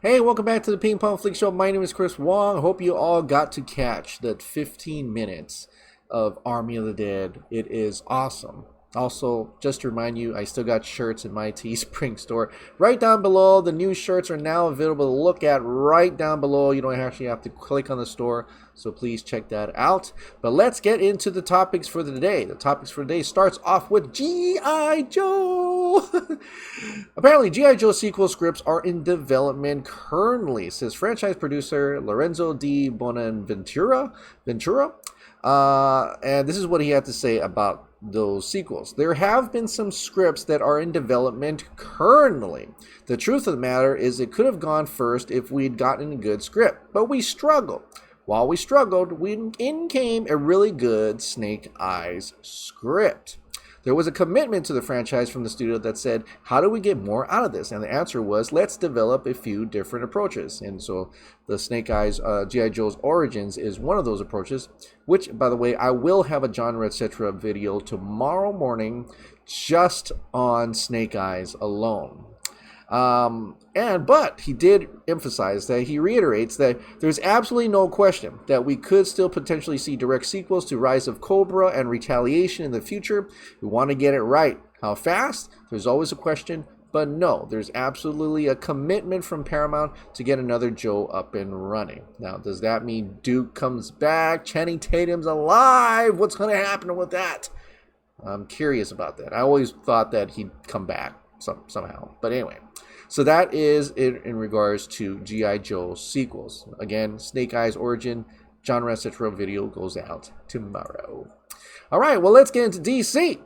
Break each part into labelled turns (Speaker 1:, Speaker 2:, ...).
Speaker 1: Hey, welcome back to the Ping Pong Flix Show. My name is Chris Wong. Hope you all got to catch that 15 minutes of Army of the Dead. It is awesome. Also, just to remind you, I still got shirts in my Teespring store. Right down below, the new shirts are now available to look at right down below. You don't actually have to click on the store, so please check that out. But let's get into the topics for the day. The topics for today starts off with G.I. Joe. Apparently, G.I. Joe sequel scripts are in development currently, says franchise producer Lorenzo Di Bonaventura. And this is what he had to say about those sequels. There have been some scripts that are in development currently. The truth of the matter is it could have gone first if we'd gotten a good script, but we struggled. While we struggled, in came a really good Snake Eyes script. There was a commitment to the franchise from the studio that said, how do we get more out of this? And the answer was, let's develop a few different approaches. And so the Snake Eyes G.I. Joe's Origins is one of those approaches, which, by the way, I will have a genre, etc. video tomorrow morning just on Snake Eyes alone. But he did emphasize that he reiterates that there's absolutely no question that we could still potentially see direct sequels to Rise of Cobra and Retaliation in the future. We want to get it right. How fast? There's always a question, but no, there's absolutely a commitment from Paramount to get another Joe up and running. Now, does that mean Duke comes back? Channing Tatum's alive? What's going to happen with that? I'm curious about that. I always thought that he'd come back somehow. But anyway. So that is it in regards to G.I. Joe sequels. Again, Snake Eyes Origin, genre, etc. video goes out tomorrow. All right, well, let's get into DC.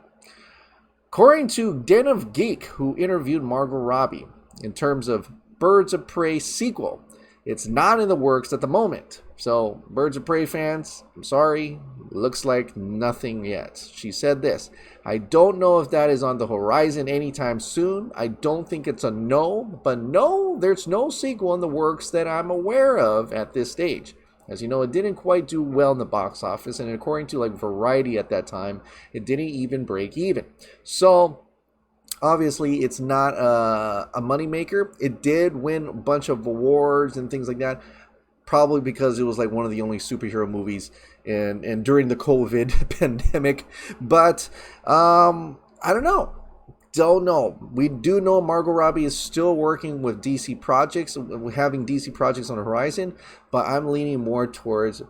Speaker 1: According to Den of Geek, who interviewed Margot Robbie, in terms of Birds of Prey sequel, it's not in the works at the moment. So, Birds of Prey fans, I'm sorry, looks like nothing yet. She said this, I don't know if that is on the horizon anytime soon. I don't think it's a no, but no, there's no sequel in the works that I'm aware of at this stage. As you know, it didn't quite do well in the box office, and according to Variety at that time, it didn't even break even. So, obviously, it's not a moneymaker. It did win a bunch of awards and things like that, probably because it was one of the only superhero movies and during the COVID pandemic. But I don't know. Don't know. We do know Margot Robbie is still working with DC projects, having DC projects on the horizon, but I'm leaning more towards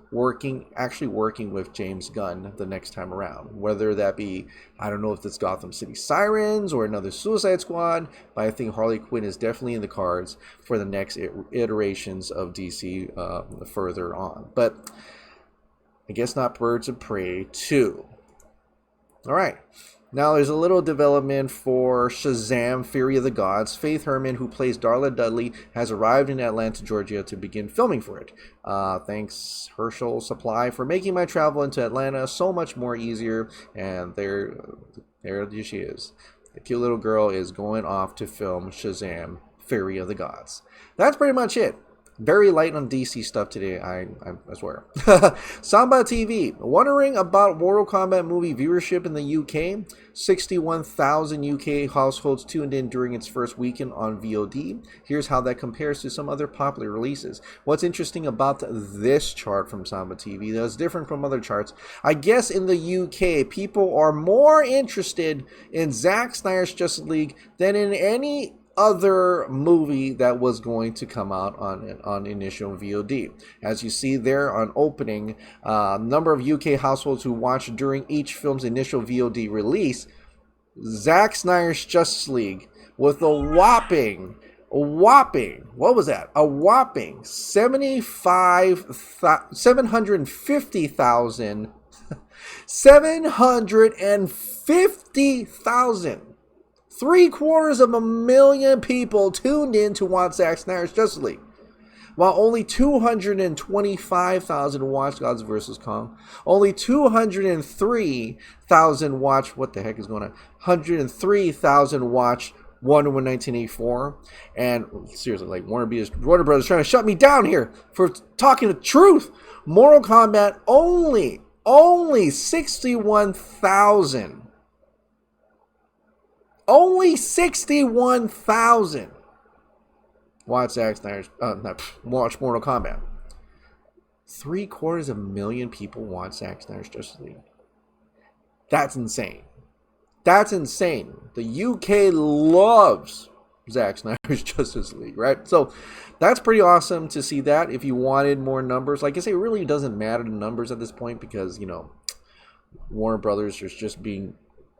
Speaker 1: actually working with James Gunn the next time around. Whether that be, I don't know if it's Gotham City Sirens or another Suicide Squad, but I think Harley Quinn is definitely in the cards for the next iterations of DC further on. But I guess not Birds of Prey 2. All right. Now, there's a little development for Shazam, Fury of the Gods. Faith Herman, who plays Darla Dudley, has arrived in Atlanta, Georgia to begin filming for it. Thanks, Herschel Supply, for making my travel into Atlanta so much more easier. And there she is. The cute little girl is going off to film Shazam, Fury of the Gods. That's pretty much it. Very light on DC stuff today, I swear. Samba TV. Wondering about Mortal Kombat movie viewership in the UK? 61,000 UK households tuned in during its first weekend on VOD. Here's how that compares to some other popular releases. What's interesting about this chart from Samba TV that's different from other charts, I guess in the UK, people are more interested in Zack Snyder's Justice League than in any other movie that was going to come out on initial VOD. As you see there on opening, number of UK households who watched during each film's initial VOD release, Zack Snyder's Justice League with a whopping, what was that? A whopping 750,000 750,000 people tuned in to watch Zack Snyder's Justice League, while only 225,000 watched Godzilla vs. Kong. Only 203,000 watched, what the heck is going on? 103,000 watched Wonder Woman 1984. And seriously, Warner Brothers trying to shut me down here for talking the truth. Mortal Kombat only 61,000. Only 61,000 watch Zack Snyder's, watch Mortal Kombat. 750,000 people watch Zack Snyder's Justice League. That's insane. That's insane. The UK loves Zack Snyder's Justice League, right? So that's pretty awesome to see that. If you wanted more numbers, like I say, it really doesn't matter the numbers at this point because, you know, Warner Brothers is just being,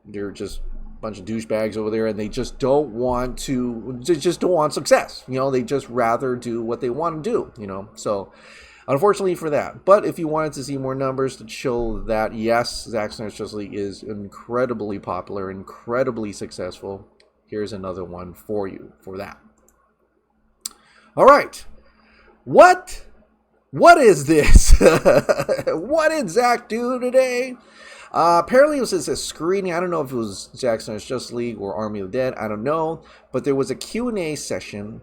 Speaker 1: they're just a bunch of douchebags over there and they just don't want success. You know, they just rather do what they want to do, you know. So unfortunately for that. But if you wanted to see more numbers to show that, yes, Zack Snyder's Justice League is incredibly popular, incredibly successful, here's another one for you for that. All right. What is this? What did Zack do today? Apparently it was a screening. I don't know if it was Zack Snyder's Justice League or Army of the Dead. I don't know. But there was a Q&A session.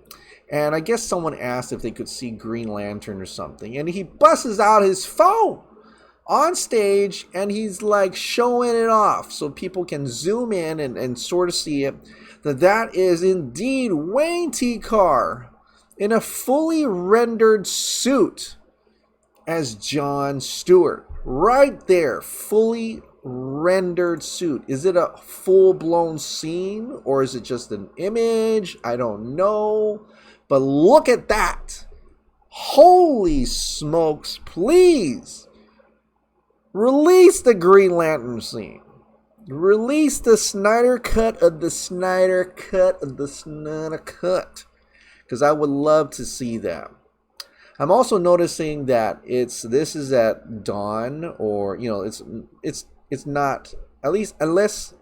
Speaker 1: And I guess someone asked if they could see Green Lantern or something. And he busts out his phone on stage. And he's like showing it off. So people can zoom in and sort of see it. That is indeed Wayne T. Carr in a fully rendered suit as John Stewart. Right there, fully rendered suit. Is it a full-blown scene or is it just an image? I don't know. But look at that. Holy smokes, please. Release the Green Lantern scene. Release the Snyder cut of the Snyder cut of the Snyder cut. Because I would love to see that. I'm also noticing that this is at dawn, or you know, it's not, at least unless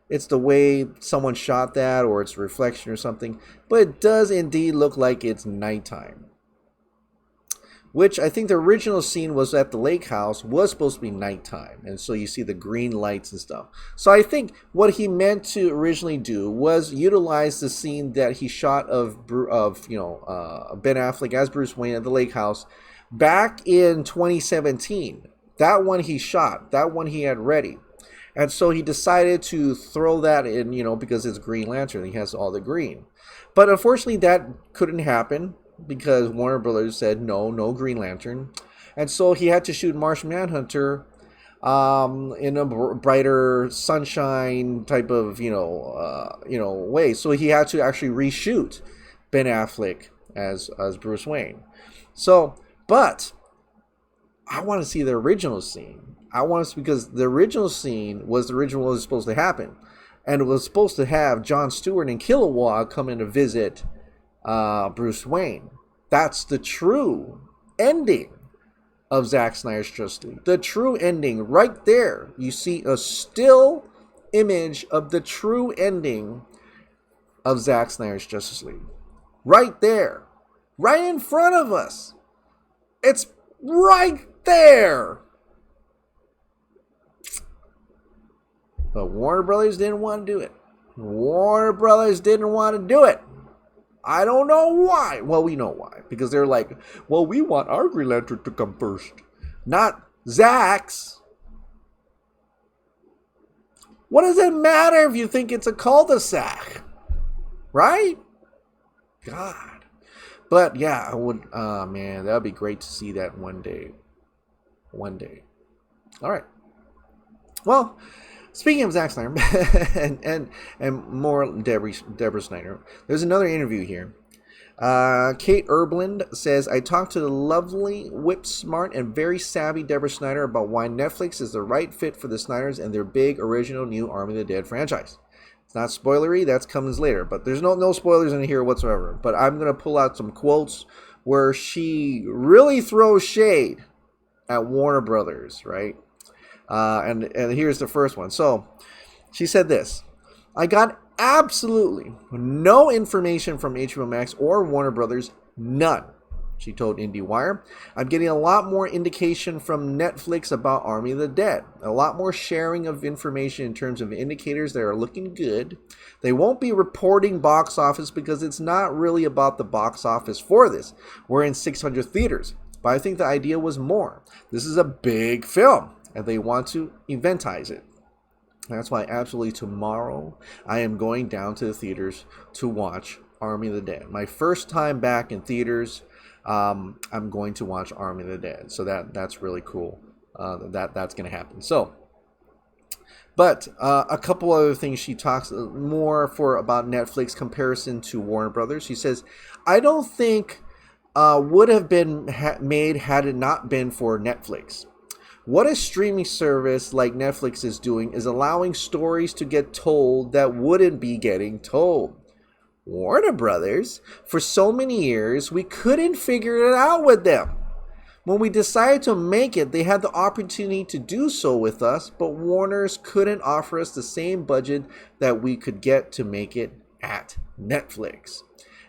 Speaker 1: it's the way someone shot that or it's reflection or something, but it does indeed look like it's nighttime. Which I think the original scene was at the lake house was supposed to be nighttime, and so you see the green lights and stuff. So I think what he meant to originally do was utilize the scene that he shot of Ben Affleck as Bruce Wayne at the lake house back in 2017. That one he shot, that one he had ready, and so he decided to throw that in, you know, because it's Green Lantern, he has all the green. But unfortunately, that couldn't happen. Because Warner Brothers said no Green Lantern, and so he had to shoot Martian Manhunter in a brighter sunshine type of way. So he had to actually reshoot Ben Affleck as Bruce Wayne. So, but I want to see the original scene. Because the original scene was what was supposed to happen, and it was supposed to have Jon Stewart and Kilowog come in to visit Bruce Wayne. That's the true ending of Zack Snyder's Justice League. The true ending right there. You see a still image of the true ending of Zack Snyder's Justice League. Right there. Right in front of us. It's right there. But Warner Brothers didn't want to do it. Warner Brothers didn't want to do it. I don't know why. Well, we know why. Because they're like, well, we want our Green Lantern to come first. Not Zack's. What does it matter if you think it's a cul-de-sac? Right? God. But yeah, I would, man, that would be great to see that one day. One day. All right. Well, speaking of Zack Snyder and more Deborah Snyder, there's another interview here. Kate Erbland says, I talked to the lovely, whip-smart, and very savvy Deborah Snyder about why Netflix is the right fit for the Snyders and their big original new Army of the Dead franchise. It's not spoilery, that's comes later, but there's no spoilers in here whatsoever. But I'm going to pull out some quotes where she really throws shade at Warner Brothers, right? And here's the first one. So she said this: I got absolutely no information from HBO Max or Warner Brothers, none. She told IndieWire, I'm getting a lot more indication from Netflix about Army of the Dead. A lot more sharing of information in terms of indicators that are looking good. They won't be reporting box office because it's not really about the box office for this. We're in 600 theaters, but I think the idea was more. This is a big film, and they want to eventize it. That's why absolutely tomorrow I am going down to the theaters to watch Army of the Dead. My first time back in theaters. I'm going to watch Army of the Dead. So that's really cool. That's going to happen. So, but a couple other things she talks more about Netflix comparison to Warner Brothers. She says, I don't think would have been made had it not been for Netflix. What a streaming service like Netflix is doing is allowing stories to get told that wouldn't be getting told. Warner Brothers, for so many years, we couldn't figure it out with them. When we decided to make it, they had the opportunity to do so with us, but Warner's couldn't offer us the same budget that we could get to make it at Netflix.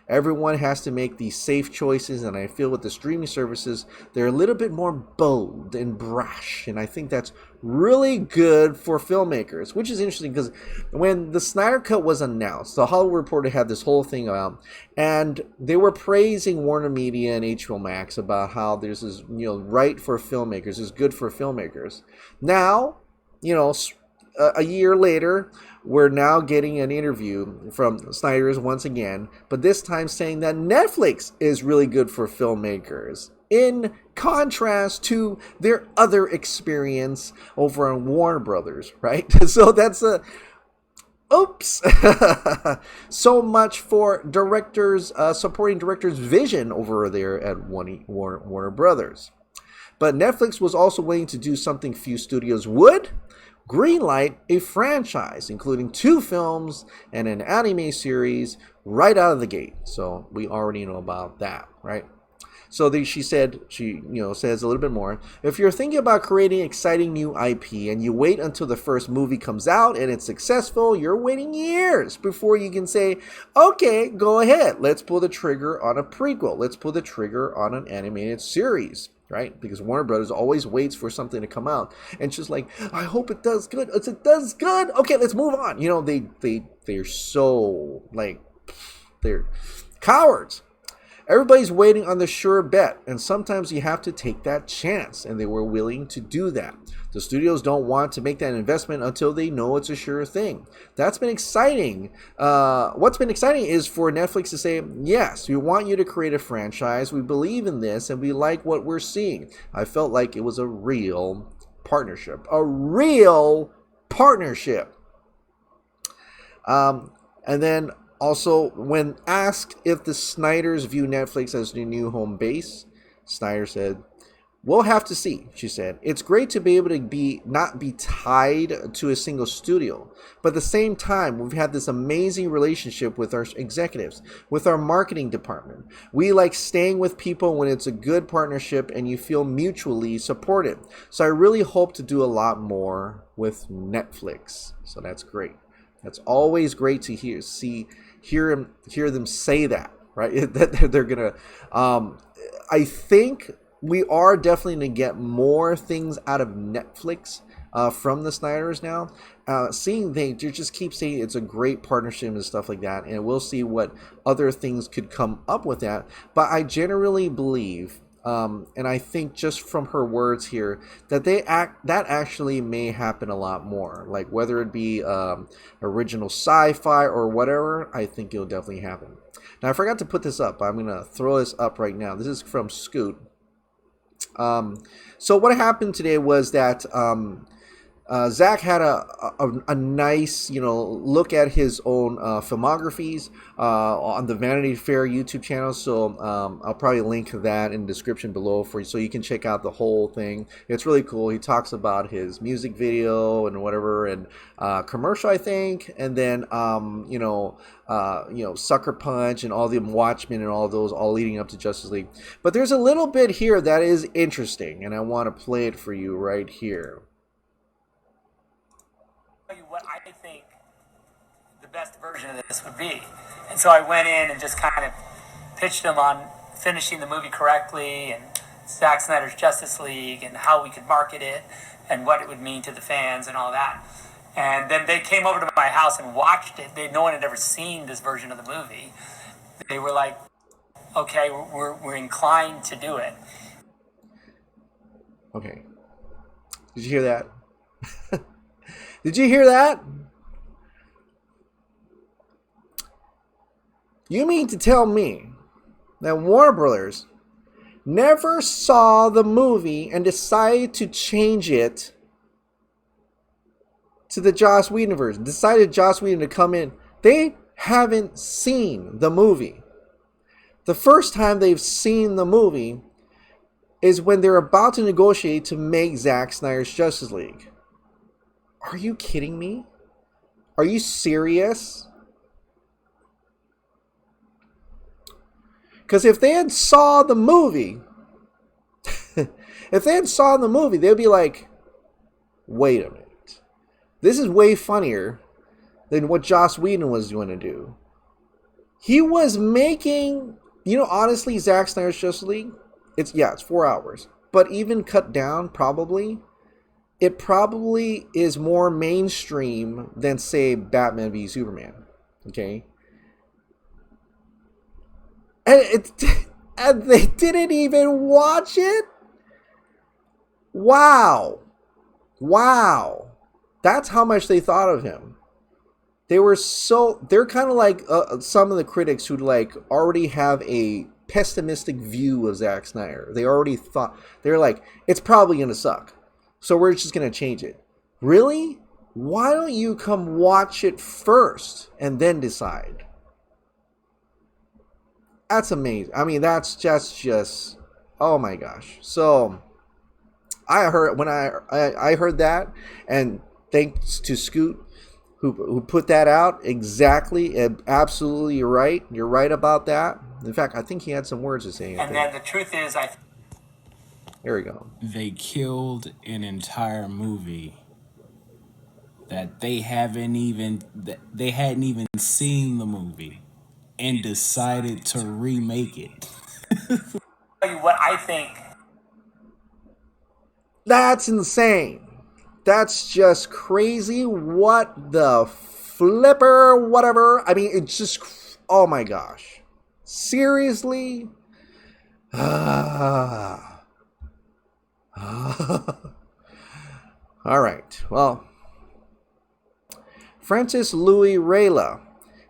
Speaker 1: Everyone has to make these safe choices, and I feel with the streaming services, they're a little bit more bold and brash, and I think that's really good for filmmakers, which is interesting because when the Snyder Cut was announced, the Hollywood Reporter had this whole thing out, and they were praising Warner Media and HBO Max about how there's this, right for filmmakers, is good for filmmakers. Now, a year later, we're now getting an interview from Snyder's once again, but this time saying that Netflix is really good for filmmakers, in contrast to their other experience over on Warner Brothers, right? So that's oops. So much for directors, supporting directors' vision over there at Warner Brothers. But Netflix was also willing to do something few studios would. Greenlight a franchise, including 2 films and an anime series right out of the gate. So we already know about that, right? So she says a little bit more. If you're thinking about creating exciting new IP and you wait until the first movie comes out and it's successful, you're waiting years before you can say, okay, go ahead. Let's pull the trigger on a prequel. Let's pull the trigger on an animated series. Right? Because Warner Brothers always waits for something to come out. And it's just like, I hope it does good. It does good. Okay, let's move on. They're so, they're cowards. Everybody's waiting on the sure bet. And sometimes you have to take that chance. And they were willing to do that. The studios don't want to make that investment until they know it's a sure thing. That's been exciting. What's been exciting is for Netflix to say, yes, we want you to create a franchise. We believe in this and we like what we're seeing. I felt like it was a real partnership. A real partnership. And then also, when asked if the Snyders view Netflix as their new home base, Snyder said, we'll have to see, she said. It's great to be able to not be tied to a single studio. But at the same time, we've had this amazing relationship with our executives, with our marketing department. We like staying with people when it's a good partnership and you feel mutually supported. So I really hope to do a lot more with Netflix. So that's great. That's always great to hear them say that, right? That they're gonna. I think we are definitely going to get more things out of Netflix from the Snyders now. Seeing they just keep saying it's a great partnership and stuff like that, and we'll see what other things could come up with that. But I generally believe, and I think just from her words here, that that actually may happen a lot more. Like whether it be original sci-fi or whatever, I think it'll definitely happen. Now I forgot to put this up, but I'm going to throw this up right now. This is from Scoot. So what happened today was that Zack had a nice, look at his own filmographies on the Vanity Fair YouTube channel. So I'll probably link that in the description below for you, so you can check out the whole thing. It's really cool. He talks about his music video and whatever, and commercial, I think, and then Sucker Punch and all the Watchmen and all those, all leading up to Justice League. But there's a little bit here that is interesting, and I want to play it for you right here.
Speaker 2: What I think the best version of this would be. And so I went in and just kind of pitched them on finishing the movie correctly and Zack Snyder's Justice League and how we could market it and what it would mean to the fans and all that. And then they came over to my house and watched it. No one had ever seen this version of the movie. They were like, okay, we're inclined to do it.
Speaker 1: Okay. Did you hear that? Did you hear that? You mean to tell me that Warner Brothers never saw the movie and decided to change it to the Joss Whedon version? Decided Joss Whedon to come in. They haven't seen the movie. The first time they've seen the movie is when they're about to negotiate to make Zack Snyder's Justice League. Are you kidding me? Are you serious? Because if they had saw the movie, they'd be like, wait a minute. This is way funnier than what Joss Whedon was going to do. He was making, honestly, Zack Snyder's Justice League, it's 4 hours. But even cut down, it probably is more mainstream than, say, Batman v Superman. Okay? And they didn't even watch it? Wow. That's how much they thought of him. They're kind of like some of the critics who already have a pessimistic view of Zack Snyder. They already thought, they're like, it's probably going to suck. So we're just going to change it. Really? Why don't you come watch it first and then decide? That's amazing. I mean, that's just oh my gosh. So I heard that, and thanks to Scoot who put that out. Exactly, absolutely, you're right. You're right about that. In fact, I think he had some words to say.
Speaker 2: And then the truth is,
Speaker 1: here we go.
Speaker 3: They killed an entire movie that they hadn't even seen the movie and decided to remake it.
Speaker 2: tell you what I think.
Speaker 1: That's insane. That's just crazy. What the flipper, whatever. I mean, it's just, oh my gosh. Seriously? All right. Well, Francis Louis Rayla.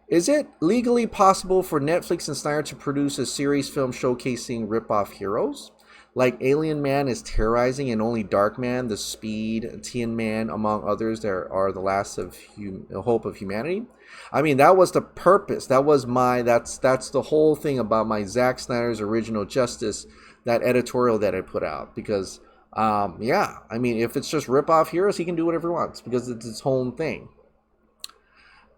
Speaker 1: Is it legally possible for Netflix and Snyder to produce a series film showcasing rip-off heroes? Like Alien Man is terrorizing and only Darkman, The Speed, Tin Man, among others, there are the last of hope of humanity. I mean, that was the purpose. That's the whole thing about my Zack Snyder's Original Justice, that editorial that I put out. Because, I mean, if it's just rip-off heroes, he can do whatever he wants because it's his whole thing.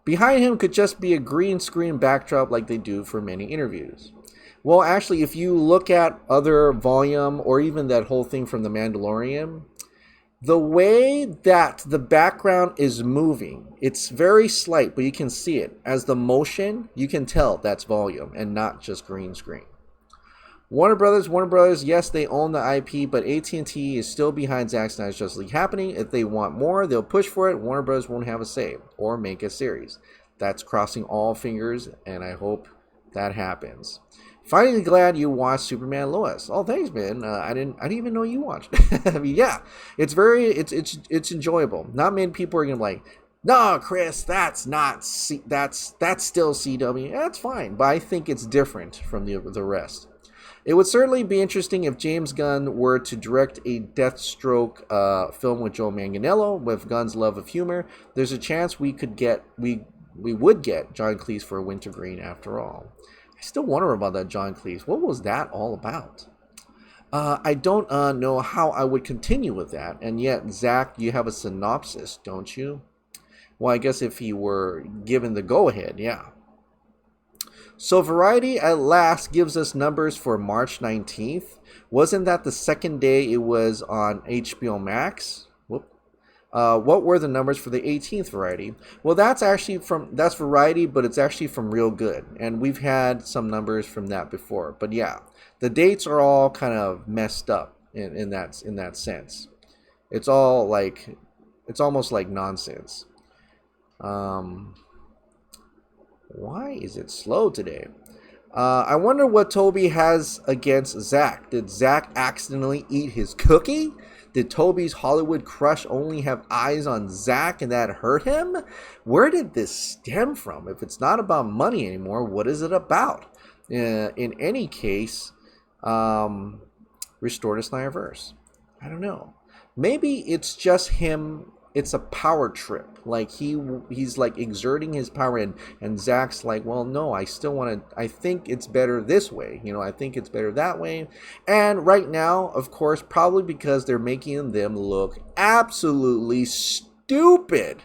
Speaker 1: Behind him could just be a green screen backdrop like they do for many interviews. Well, actually, if you look at other volume or even that whole thing from The Mandalorian, the way that the background is moving, it's very slight, but you can see it. As the motion, you can tell that's volume and not just green screen. Warner Brothers, yes, they own the IP, but AT&T is still behind Zack Snyder's Justice League happening. If they want more, they'll push for it. Warner Brothers won't have a say or make a series. That's crossing all fingers, and I hope that happens. Finally glad you watched Superman Lois. Oh, thanks, man. I didn't even know you watched. I mean, yeah, it's enjoyable. Not many people are gonna be like, no, Chris, that's still CW. That's fine, but I think it's different from the rest. It would certainly be interesting if James Gunn were to direct a Deathstroke film with Joe Manganiello. With Gunn's love of humor, there's a chance we would get John Cleese for Wintergreen after all. I still wonder about that John Cleese. What was that all about? I don't know how I would continue with that. And yet, Zach, you have a synopsis, don't you? Well, I guess if he were given the go-ahead, yeah. So Variety at last gives us numbers for March 19th. Wasn't that the second day it was on HBO Max? What were the numbers for the 18th Variety? Well, that's Variety, but it's actually from Real Good. And we've had some numbers from that before. But yeah, the dates are all kind of messed up in that sense. It's all like, it's almost like nonsense. Why is it slow today? I wonder what Toby has against Zach. Did Zach accidentally eat his cookie? Did Toby's Hollywood crush only have eyes on Zack and that hurt him? Where did this stem from? If it's not about money anymore, what is it about? In any case, restore the Snyderverse. I don't know. Maybe it's just him. It's a power trip. Like he's like exerting his power, and Zack's like, well, no, I still want to. I think it's better this way. I think it's better that way. And right now, of course, probably because they're making them look absolutely stupid.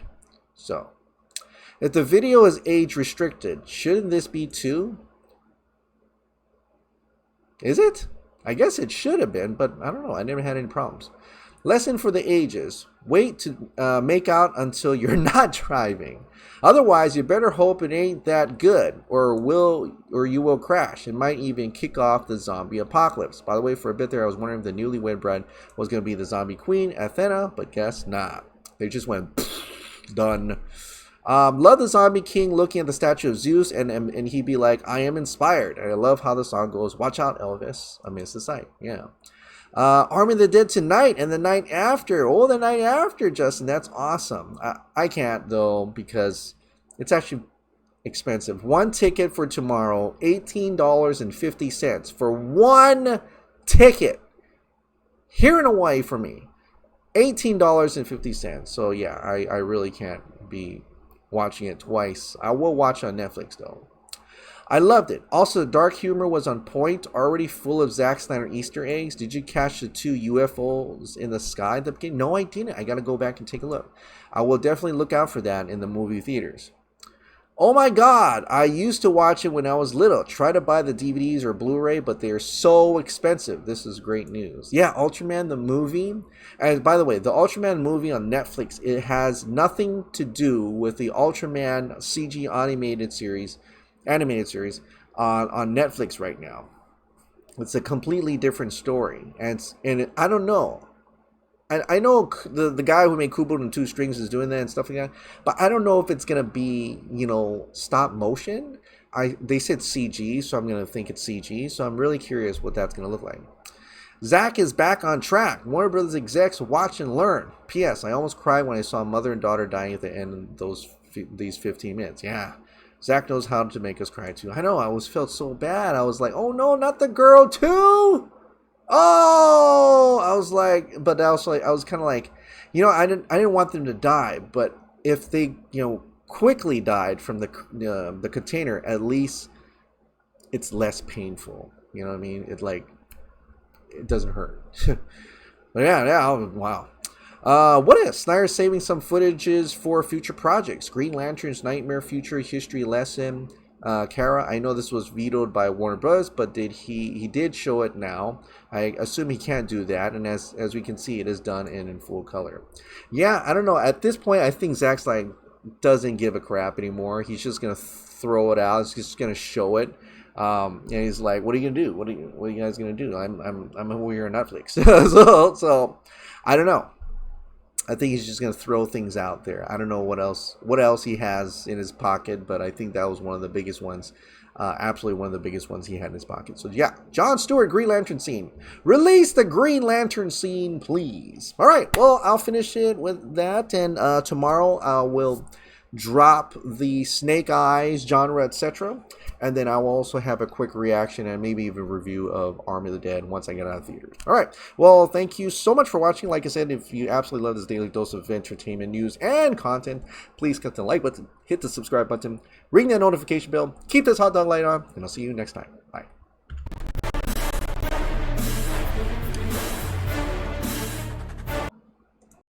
Speaker 1: So, if the video is age restricted, shouldn't this be too? Is it? I guess it should have been, but I don't know. I never had any problems. Lesson for the ages. Wait to make out until you're not driving. Otherwise, you better hope it ain't that good, or you will crash. It might even kick off the zombie apocalypse. By the way, for a bit there, I was wondering if the newlywed bride was going to be the zombie queen, Athena, but guess not. They just went, done. Love the zombie king looking at the statue of Zeus, and he'd be like, I am inspired. And I love how the song goes, watch out, Elvis, amidst the sight. Yeah. Army of the Dead tonight and the night after. Oh, the night after, Justin. That's awesome. I can't, though, because it's actually expensive. One ticket for tomorrow, $18.50 for one ticket. Here in Hawaii for me, $18.50. So, yeah, I really can't be watching it twice. I will watch on Netflix, though. I loved it. Also, the dark humor was on point, already full of Zack Snyder Easter eggs. Did you catch the 2 UFOs in the sky at the beginning? No, I didn't. I got to go back and take a look. I will definitely look out for that in the movie theaters. Oh my God, I used to watch it when I was little. Try to buy the DVDs or Blu-ray, but they're so expensive. This is great news. Yeah, Ultraman, the movie. And by the way, the Ultraman movie on Netflix, it has nothing to do with the Ultraman CG animated series on Netflix right now. It's a completely different story, and I don't know. I know the guy who made Kubo and 2 Strings is doing that and stuff like that, but I don't know if it's gonna be stop motion. They said CG, so I'm gonna think it's CG. So I'm really curious what that's gonna look like. Zack is back on track. Warner Brothers execs watch and learn. P.S. I almost cried when I saw mother and daughter dying at the end of these 15 minutes. Yeah. Zack knows how to make us cry too. I know, I always felt so bad. I was like, oh no, not the girl too. Oh, I was like, but also I was kind of like, I didn't want them to die, but if they, quickly died from the container, at least it's less painful. You know what I mean? It doesn't hurt. But yeah, wow. What if Snyder saving some footages for future projects? Green Lantern's Nightmare Future History Lesson. Kara, I know this was vetoed by Warner Bros., but he did show it now. I assume he can't do that, and as we can see, it is done in full color. Yeah, I don't know. At this point, I think Zack's doesn't give a crap anymore. He's just gonna throw it out. He's just gonna show it. And he's like, "What are you gonna do? What are you guys gonna do? I'm over here on Netflix." so I don't know. I think he's just going to throw things out there. I don't know what else he has in his pocket, but I think that was one of the biggest ones. Absolutely one of the biggest ones he had in his pocket. So yeah, Jon Stewart, Green Lantern scene. Release the Green Lantern scene, please. All right, well, I'll finish it with that, and tomorrow I will drop the Snake Eyes genre, etc. And then I will also have a quick reaction and maybe even review of Army of the Dead once I get out of theaters. All right. Well, thank you so much for watching. Like I said, if you absolutely love this daily dose of entertainment, news, and content, please click the like button, hit the subscribe button, ring that notification bell, keep this hot dog light on, and I'll see you next time. Bye.